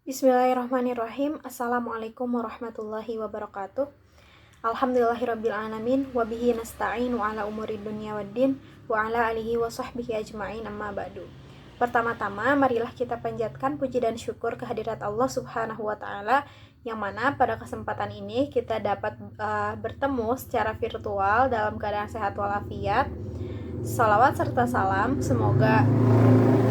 Bismillahirrahmanirrahim. Assalamualaikum warahmatullahi wabarakatuh. Alhamdulillahirabbil alamin wa bihi nasta'inu ala umuri dunya waddin wa ala alihi wa sahbihi ajma'in amma ba'du. Pertama-tama marilah kita panjatkan puji dan syukur kehadirat Allah Subhanahu wa taala yang mana pada kesempatan ini kita dapat bertemu secara virtual dalam keadaan sehat walafiat. Salawat serta salam semoga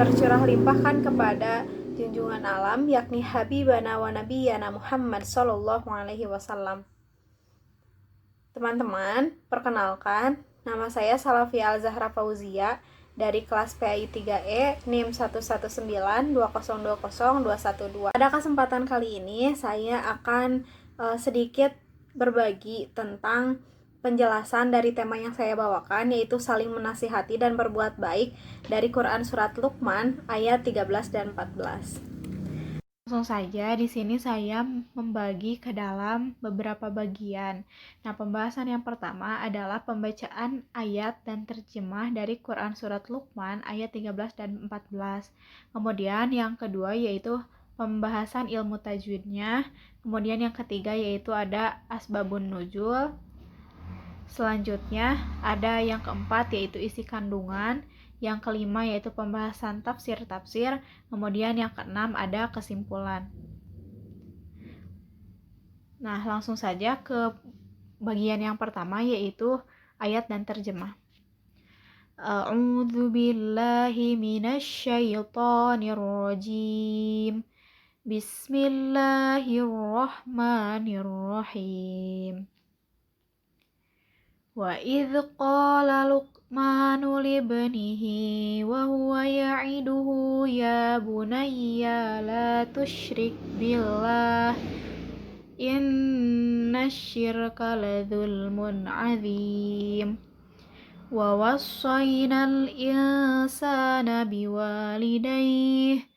tercurah limpahkan kepada junjungan alam yakni Habibana wa Nabiyana Muhammad Sallallahu Alaihi Wasallam. Teman-teman, perkenalkan, nama saya Salafia Al-Zahra Fauzia dari kelas PAI 3E NIM 11920200212. Pada kesempatan kali ini saya akan sedikit berbagi tentang penjelasan dari tema yang saya bawakan, yaitu saling menasihati dan berbuat baik dari Quran Surat Luqman ayat 13 dan 14. Langsung saja, di sini saya membagi ke dalam beberapa bagian. Nah, pembahasan yang pertama adalah pembacaan ayat dan terjemah dari Quran Surat Luqman ayat 13 dan 14. Kemudian yang kedua yaitu pembahasan ilmu tajwidnya. Kemudian yang ketiga yaitu ada asbabun nuzul. Selanjutnya ada yang keempat yaitu isi kandungan, yang kelima yaitu pembahasan tafsir-tafsir, kemudian yang keenam ada kesimpulan. Nah, langsung saja ke bagian yang pertama yaitu ayat dan terjemah. A'udzu billahi minasyaitonir rajim. Bismillahirrahmanirrahim. وَإِذْ قَالَ لُقْمَانُ لِابْنِهِ وَهُوَ يَعِظُهُ يَا بُنَيَّ لَا تُشْرِكْ بِاللَّهِ إِنَّ الشِّرْكَ لَظُلْمٌ عَظِيمٌ وَوَصَّيْنَا الْإِنسَانَ بِوَالِدَيْهِ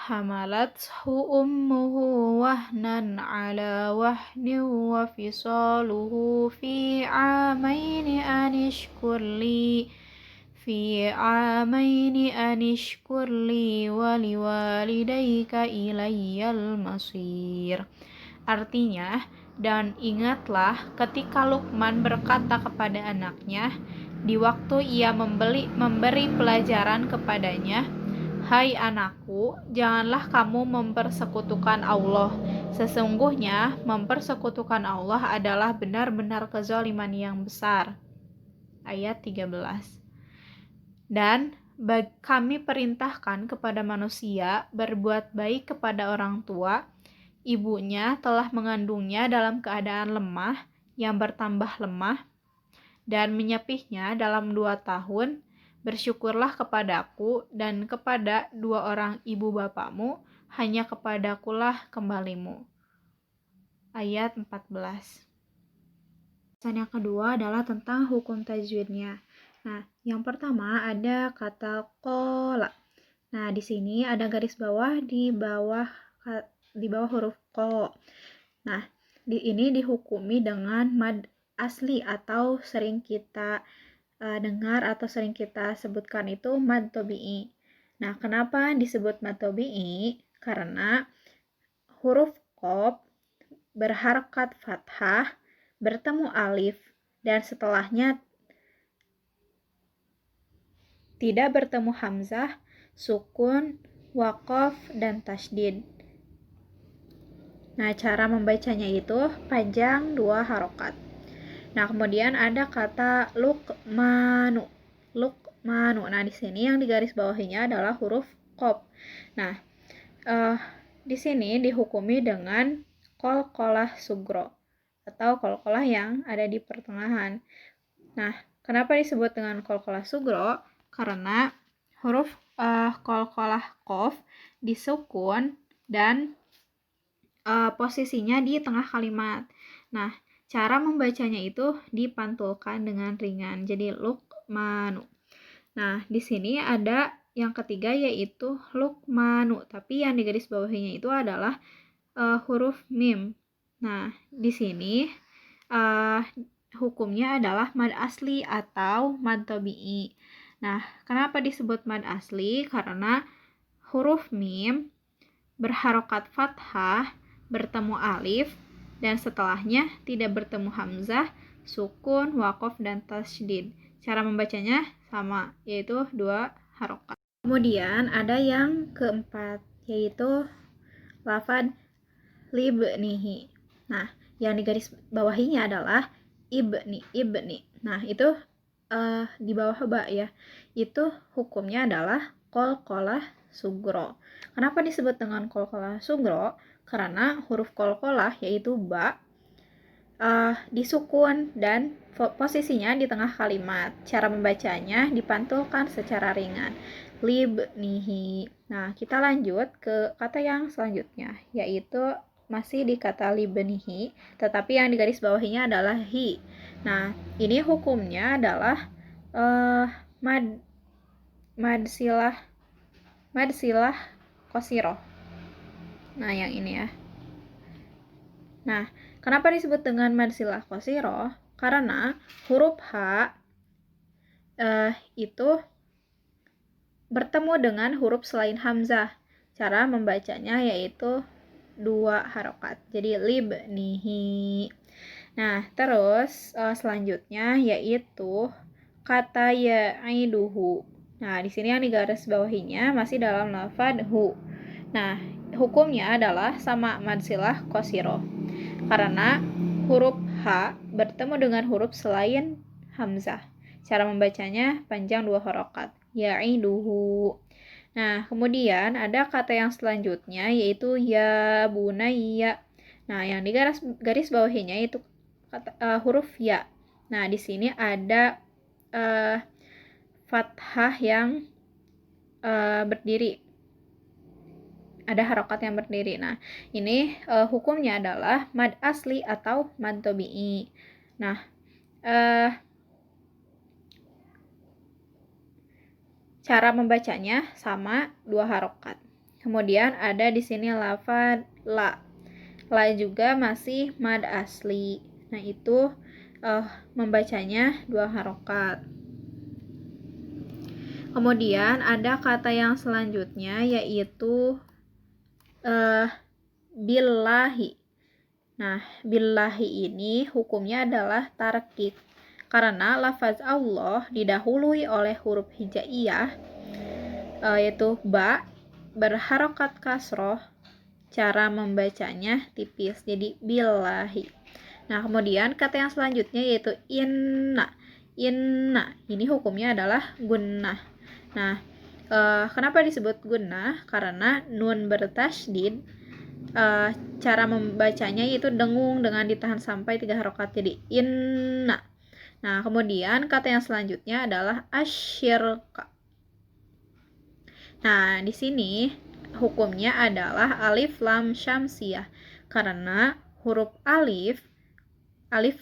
حملته أمه وهنا على وهن وفصاله في عامين أن اشكر لي ولوالديك إلي المصير. Artinya, dan ingatlah ketika Luqman berkata kepada anaknya di waktu ia memberi pelajaran kepadanya, "Hai anakku, janganlah kamu mempersekutukan Allah. Sesungguhnya mempersekutukan Allah adalah benar-benar kezaliman yang besar." Ayat 13. Dan kami perintahkan kepada manusia berbuat baik kepada orang tua. Ibunya telah mengandungnya dalam keadaan lemah yang bertambah lemah dan menyepihnya dalam 2 tahun. Bersyukurlah kepadaku dan kepada 2 orang ibu bapakmu, hanya kepadakulah kembalimu. Ayat 14. Pesan yang kedua adalah tentang hukum tajwidnya. Nah, yang pertama ada kata qola. Nah, di sini ada garis bawah di bawah huruf ko. Nah, ini dihukumi dengan mad asli atau sering kita dengar atau sering kita sebutkan itu mad tobi'i. Nah, kenapa disebut mad tobi'i? Karena huruf qaf berharakat fathah, bertemu alif, dan setelahnya tidak bertemu hamzah, sukun, waqaf, dan tasydid. Nah, cara membacanya itu panjang 2 harokat. Nah, kemudian ada kata Luqmanu. Nah, di sini yang digaris bawahinya adalah huruf qaf. Nah, di sini dihukumi dengan qalqalah sugro atau qalqalah yang ada di pertengahan. Nah, kenapa disebut dengan qalqalah sugro? Karena huruf qalqalah qaf disukun dan posisinya di tengah kalimat. Nah, cara membacanya itu dipantulkan dengan ringan. Jadi Luqmanu. Nah, di sini ada yang ketiga yaitu Luqmanu, tapi yang di garis bawahnya itu adalah huruf mim. Nah, di sini hukumnya adalah mad asli atau mad tabi'i. Nah, kenapa disebut mad asli? Karena huruf mim berharokat fathah, bertemu alif, dan setelahnya tidak bertemu hamzah, sukun, waqaf, dan tasydid. Cara membacanya sama, yaitu 2 harokat. Kemudian ada yang keempat, yaitu lafad libnihi. Nah, yang di garis bawahinya adalah ibni. Nah, itu di bawah ba ya. Itu hukumnya adalah qalqalah sugro. Kenapa disebut dengan qalqalah sugro? Karena huruf qalqalah yaitu ba disukun dan posisinya di tengah kalimat. Cara membacanya dipantulkan secara ringan. Libnihi. Nah, kita lanjut ke kata yang selanjutnya, yaitu masih di kata libnihi, tetapi yang di garis bawahinya adalah hi. Nah, ini hukumnya adalah madsilah qasiroh. Nah, yang ini ya. Nah, kenapa disebut dengan madsilah qasiroh? Karena huruf H itu bertemu dengan huruf selain hamzah. Cara membacanya yaitu 2 harokat. Jadi libnihi. Nah, terus selanjutnya yaitu kata ya'iduhu. Nah, di sini yang di garis bawahinya masih dalam lafad hu. Nah, hukumnya adalah sama madsilah qasiroh. Karena huruf H bertemu dengan huruf selain hamzah. Cara membacanya panjang 2 harokat. Ya'iduhu. Nah, kemudian ada kata yang selanjutnya yaitu ya bunayya. Nah, yang di garis bawahinya itu huruf ya. Nah, di sini ada fathah yang berdiri. Ada harokat yang berdiri. Nah, ini hukumnya adalah mad asli atau mad tabi'i. Nah, cara membacanya sama 2 harokat. Kemudian ada di sini lafad la. La juga masih mad asli. Nah, itu membacanya 2 harokat. Kemudian ada kata yang selanjutnya yaitu billahi. Nah, billahi ini hukumnya adalah tarkik. Karena lafaz Allah didahului oleh huruf hijaiyah yaitu ba berharokat kasroh. Cara membacanya tipis, jadi billahi. Nah, kemudian kata yang selanjutnya yaitu inna. Ini hukumnya adalah gunnah. Nah, kenapa disebut gunnah? Karena nun bertasydid. Cara membacanya yaitu dengung dengan ditahan sampai 3 harokat, jadi inna. Nah, kemudian kata yang selanjutnya adalah asyirka. Nah, di sini hukumnya adalah alif lam syamsiyah. Karena huruf alif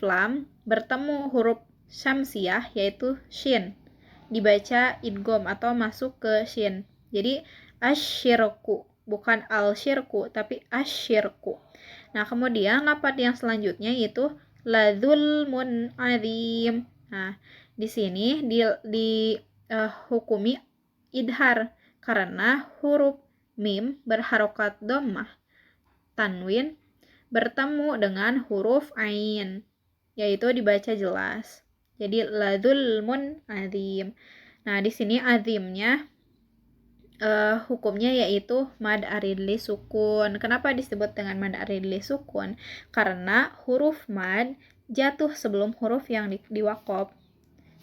lam bertemu huruf syamsiyah yaitu shin. Dibaca idgham atau masuk ke shin. Jadi asyirku, bukan al-syirku tapi asyirku. Nah, kemudian lafaz yang selanjutnya yaitu ladzulmun adzim. Nah, di sini hukumi idhar karena huruf mim berharokat dhammah tanwin bertemu dengan huruf ain, yaitu dibaca jelas. Jadi ladzulmun adzim. Nah, di sini adzimnya hukumnya yaitu mad aridli sukun. Kenapa disebut dengan mad aridli sukun? Karena huruf mad jatuh sebelum huruf yang diwaqaf.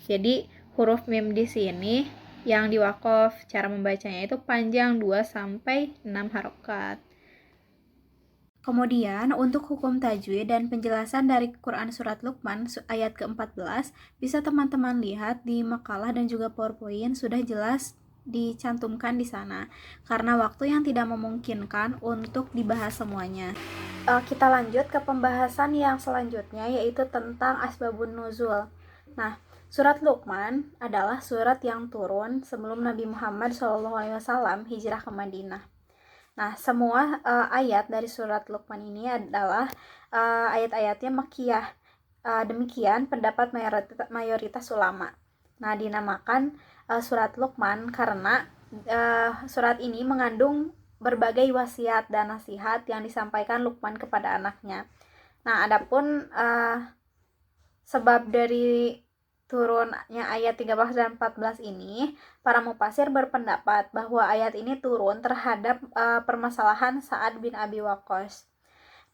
Jadi huruf mim di sini yang diwaqaf. Cara membacanya itu panjang 2 sampai 6 harokat. Kemudian untuk hukum tajwid dan penjelasan dari Quran Surat Luqman ayat ke-14 bisa teman-teman lihat di makalah dan juga PowerPoint, sudah jelas dicantumkan di sana karena waktu yang tidak memungkinkan untuk dibahas semuanya. Kita lanjut ke pembahasan yang selanjutnya yaitu tentang asbabun nuzul. Nah, surat Luqman adalah surat yang turun sebelum Nabi Muhammad SAW hijrah ke Madinah. Nah, semua ayat dari surat Luqman ini adalah ayat-ayatnya Makkiyah. Demikian pendapat mayoritas ulama. Nah, dinamakan surat Luqman karena surat ini mengandung berbagai wasiat dan nasihat yang disampaikan Luqman kepada anaknya. Nah, adapun sebab dari turunnya ayat 13 dan 14 ini, para mufasir berpendapat bahwa ayat ini turun terhadap permasalahan Sa'ad bin Abi Waqqas.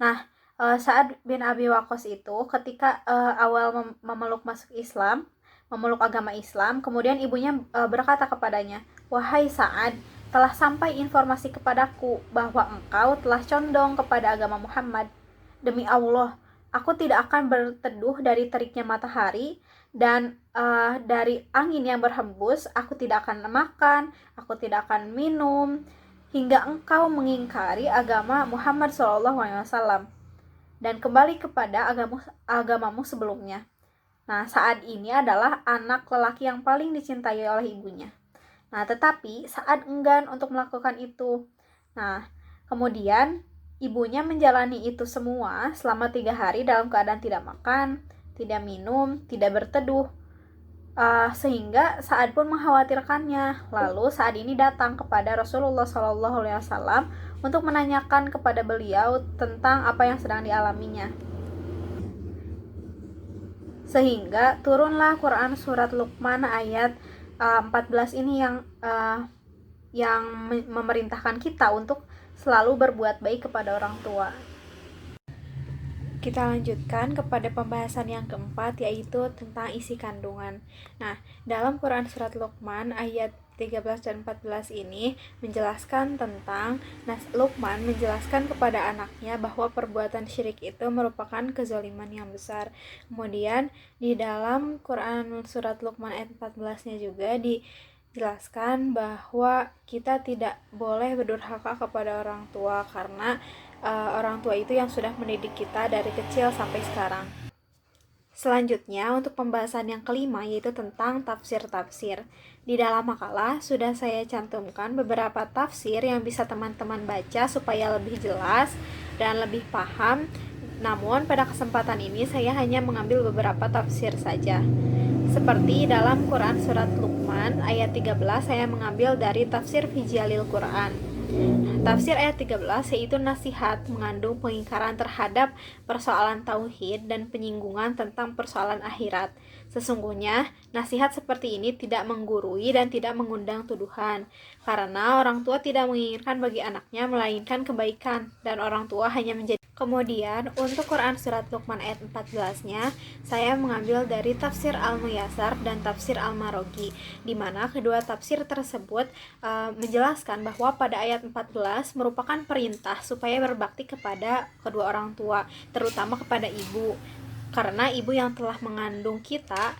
Nah, Sa'ad bin Abi Waqqas itu ketika awal memeluk masuk Islam, memeluk agama Islam, kemudian ibunya berkata kepadanya, "Wahai Sa'ad, telah sampai informasi kepadaku bahwa engkau telah condong kepada agama Muhammad. Demi Allah, aku tidak akan berteduh dari teriknya matahari dan dari angin yang berhembus. Aku tidak akan makan, aku tidak akan minum hingga engkau mengingkari agama Muhammad SAW dan kembali kepada agamamu sebelumnya." Nah, Sa'ad ini adalah anak lelaki yang paling dicintai oleh ibunya. Nah, tetapi Sa'ad enggan untuk melakukan itu. Nah, kemudian ibunya menjalani itu semua selama 3 hari dalam keadaan tidak makan, tidak minum, tidak berteduh, sehingga Sa'ad pun mengkhawatirkannya. Lalu Sa'ad ini datang kepada Rasulullah SAW untuk menanyakan kepada beliau tentang apa yang sedang dialaminya. Sehingga turunlah Quran surat Luqman ayat 14 ini yang memerintahkan kita untuk selalu berbuat baik kepada orang tua. Kita lanjutkan kepada pembahasan yang keempat, yaitu tentang isi kandungan. Nah, dalam Quran surat Luqman ayat 13 dan 14 ini menjelaskan tentang Luqman menjelaskan kepada anaknya bahwa perbuatan syirik itu merupakan kezaliman yang besar. Kemudian di dalam Quran surat Luqman ayat 14-nya juga dijelaskan bahwa kita tidak boleh berdurhaka kepada orang tua karena orang tua itu yang sudah mendidik kita dari kecil sampai sekarang. Selanjutnya untuk pembahasan yang kelima, yaitu tentang tafsir-tafsir. Di dalam makalah sudah saya cantumkan beberapa tafsir yang bisa teman-teman baca supaya lebih jelas dan lebih paham. Namun pada kesempatan ini saya hanya mengambil beberapa tafsir saja. Seperti dalam Quran surat Luqman ayat 13, saya mengambil dari tafsir Fijalil Quran. Tafsir ayat 13 yaitu nasihat mengandung pengingkaran terhadap persoalan tauhid dan penyinggungan tentang persoalan akhirat. Sesungguhnya nasihat seperti ini tidak menggurui dan tidak mengundang tuduhan, karena orang tua tidak menginginkan bagi anaknya melainkan kebaikan, dan orang tua hanya menjadi. Kemudian untuk Quran surat Luqman ayat 14-nya saya mengambil dari tafsir Al-Muyassar dan tafsir Al-Marogi, di mana kedua tafsir tersebut menjelaskan bahwa pada ayat 14 merupakan perintah supaya berbakti kepada kedua orang tua, terutama kepada ibu, karena ibu yang telah mengandung kita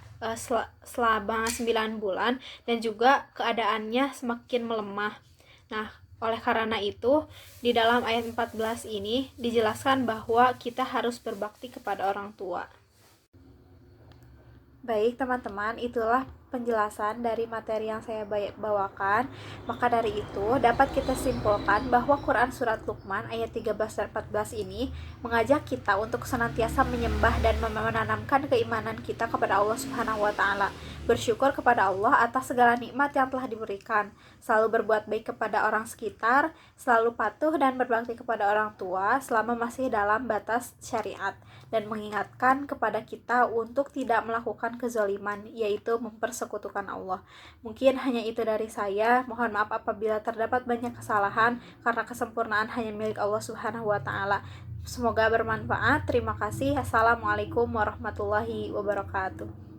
selama 9 bulan dan juga keadaannya semakin melemah. Nah, oleh karena itu, di dalam ayat 14 ini dijelaskan bahwa kita harus berbakti kepada orang tua. Baik teman-teman, itulah penjelasan dari materi yang saya bawakan. Maka dari itu dapat kita simpulkan bahwa Quran surat Luqman ayat 13 dan 14 ini mengajak kita untuk senantiasa menyembah dan menanamkan keimanan kita kepada Allah Subhanahu wa taala, bersyukur kepada Allah atas segala nikmat yang telah diberikan, selalu berbuat baik kepada orang sekitar, selalu patuh dan berbakti kepada orang tua selama masih dalam batas syariat, dan mengingatkan kepada kita untuk tidak melakukan kezaliman, yaitu mempersekutukan Allah. Mungkin hanya itu dari saya. Mohon maaf apabila terdapat banyak kesalahan, karena kesempurnaan hanya milik Allah Subhanahu wa taala. Semoga bermanfaat. Terima kasih. Assalamualaikum warahmatullahi wabarakatuh.